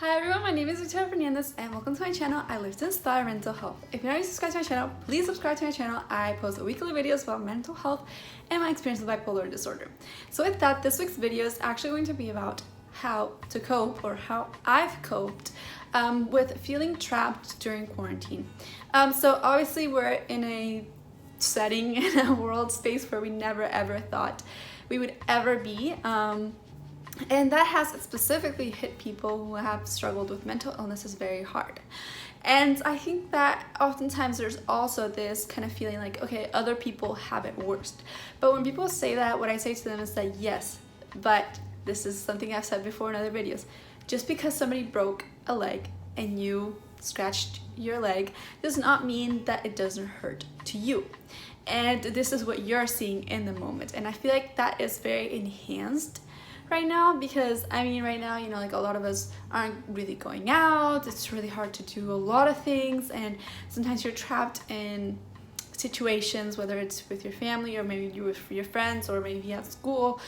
Hi everyone, my name is Victoria Fernandez and welcome to my channel. I live to inspire mental health. If you're not subscribed to my channel, please subscribe to my channel. I post weekly videos about mental health and my experience with bipolar disorder. So with that, this week's video is actually going to be about how to cope or how I've coped with feeling trapped during quarantine. So obviously we're in a setting, in a world space where we never ever thought we would ever be. And that has specifically hit people who have struggled with mental illnesses very hard. And I think that oftentimes there's also this kind of feeling like, okay, other people have it worse. But when people say that, what I say to them is that yes, but this is something I've said before in other videos. Just because somebody broke a leg and you scratched your leg does not mean that it doesn't hurt to you. And this is what you're seeing in the moment. And I feel like that is very enhanced right now because right now, like a lot of us aren't really going out. It's really hard to do a lot of things, and sometimes you're trapped in situations, whether it's with your family or maybe you with your friends or maybe at school,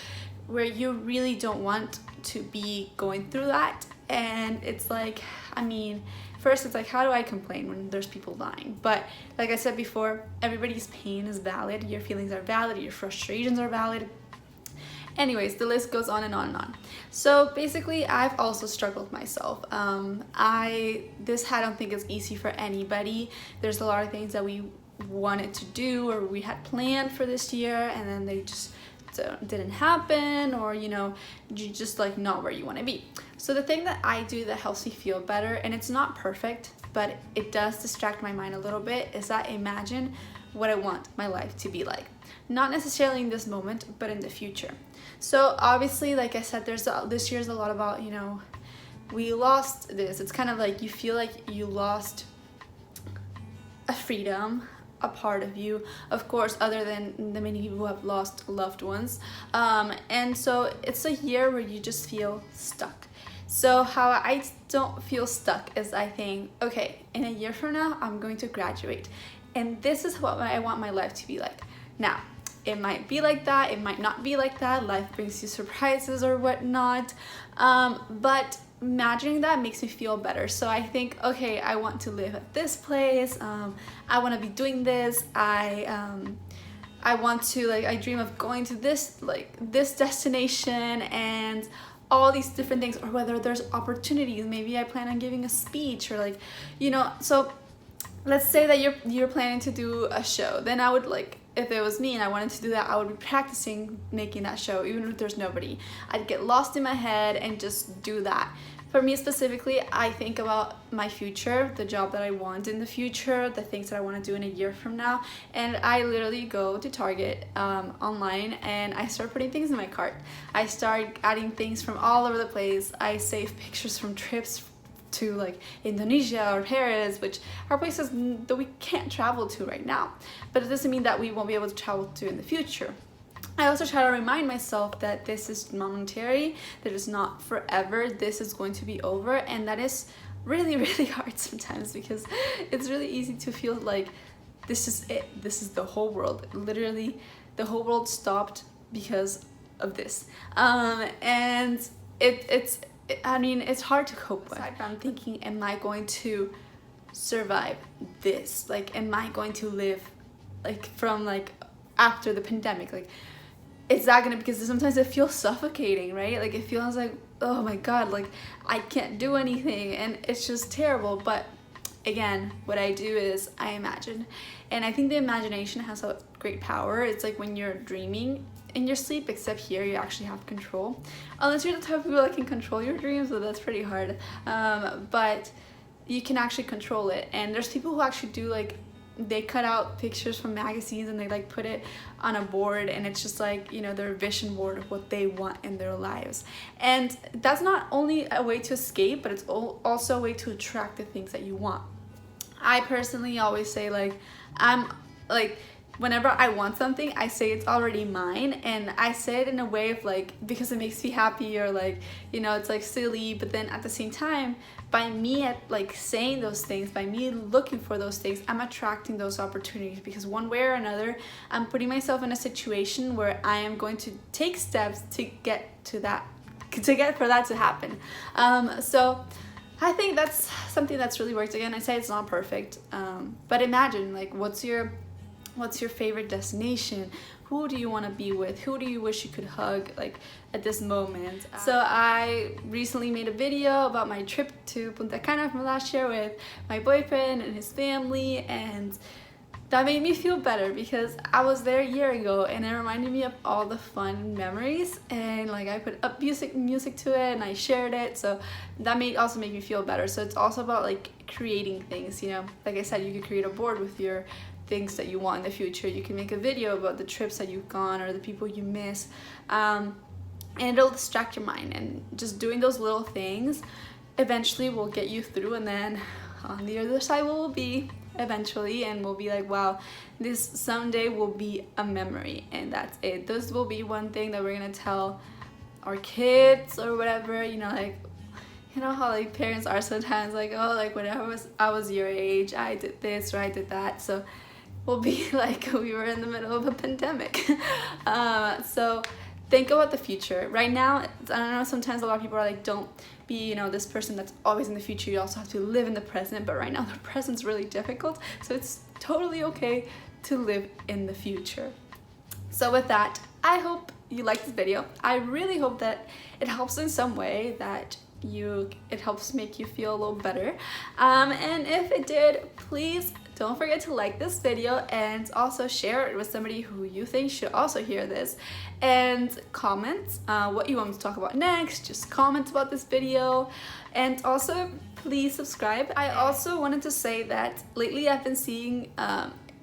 where you really don't want to be going through that. And it's like, first it's like, how do I complain when there's people dying? But like I said before, everybody's pain is valid, your feelings are valid, your frustrations are valid. Anyways, the list goes on and on and on. So basically, I've also struggled myself. I don't think it's easy for anybody. There's a lot of things that we wanted to do or we had planned for this year, and then they just didn't happen, or you just like not where you want to be. So the thing that I do that helps me feel better, and it's not perfect, but it does distract my mind a little bit, is I imagine what I want my life to be like. Not necessarily in this moment, but in the future. So obviously, like I said, this year's a lot about, we lost this. It's kind of like you feel like you lost a freedom, a part of you, of course, other than the many people who have lost loved ones. And so it's a year where you just feel stuck. So how I don't feel stuck is I think, okay, in a year from now, I'm going to graduate. And this is what I want my life to be like. Now, it might be like that, it might not be like that. Life brings you surprises or whatnot. But imagining that makes me feel better. So I think, okay, I want to live at this place. I want to be doing this. I want to, I dream of going to this destination and all these different things, or whether there's opportunities. Maybe I plan on giving a speech or so let's say that you're planning to do a show. Then I would if it was me and I wanted to do that, I would be practicing making that show, even if there's nobody. I'd get lost in my head and just do that. For me specifically, I think about my future, the job that I want in the future, the things that I want to do in a year from now, and I literally go to Target online and I start putting things in my cart. I start adding things from all over the place. I save pictures from trips to Indonesia or Paris, which are places that we can't travel to right now, but it doesn't mean that we won't be able to travel to in the future. I also try to remind myself that this is momentary, that it's not forever, this is going to be over, and that is really, really hard sometimes because it's really easy to feel like this is it, this is the whole world. Literally, the whole world stopped because of this, and it's hard to cope with. I'm thinking, am I going to survive this? Am I going to live from after the pandemic? Is that gonna, because sometimes it feels suffocating, right? It feels like, oh my God, I can't do anything, and it's just terrible. But again, what I do is I imagine, and I think the imagination has a great power. It's like when you're dreaming in your sleep, except here you actually have control, unless you're the type of people that can control your dreams, so that's pretty hard. But you can actually control it, and there's people who actually do they cut out pictures from magazines and they put it on a board, and it's just their vision board of what they want in their lives. And that's not only a way to escape, but it's also a way to attract the things that you want. I personally always say whenever I want something, I say it's already mine, and I say it in a way of because it makes me happy, or it's silly, but then at the same time, by me saying those things, by me looking for those things, I'm attracting those opportunities, because one way or another, I'm putting myself in a situation where I am going to take steps to get for that to happen. So I think that's something that's really worked. Again, I say it's not perfect, but imagine, like, what's your favorite destination? Who do you want to be with? Who do you wish you could hug, like, at this moment? So I recently made a video about my trip to Punta Cana from last year with my boyfriend and his family, and that made me feel better because I was there a year ago, and it reminded me of all the fun memories, and like I put up music to it and I shared it, so that also make me feel better. So it's also about like creating things, you know, like I said, you could create a board with your things that you want in the future. You can make a video about the trips that you've gone or the people you miss, and it'll distract your mind, and just doing those little things eventually will get you through, and then on the other side we'll be eventually, and we'll be like, wow, this someday will be a memory, and that's it. This will be one thing that we're gonna tell our kids or whatever, you know, like, you know how like parents are sometimes like, oh, like when I was your age, I did this or I did that. So we'll be like we were in the middle of a pandemic. So think about the future. Right now, I don't know, sometimes a lot of people are like, don't be, you know, this person that's always in the future. You also have to live in the present, but right now the present's really difficult, so it's totally okay to live in the future. So with that, I hope you liked this video. I really hope that it helps in some way, that it helps make you feel a little better, and if it did, please don't forget to like this video and also share it with somebody who you think should also hear this, and comment what you want me to talk about next. Just comment about this video, and also please subscribe. I also wanted to say that lately I've been seeing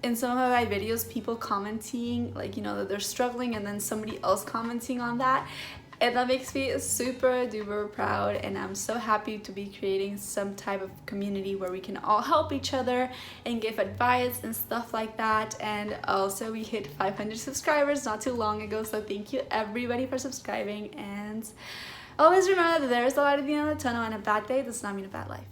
in some of my videos people commenting, like, you know, that they're struggling, and then somebody else commenting on that, and that makes me super duper proud, and I'm so happy to be creating some type of community where we can all help each other and give advice and stuff like that. And also we hit 500 subscribers not too long ago, so thank you everybody for subscribing, and always remember that there is a light at the end of the tunnel, and a bad day does not mean a bad life.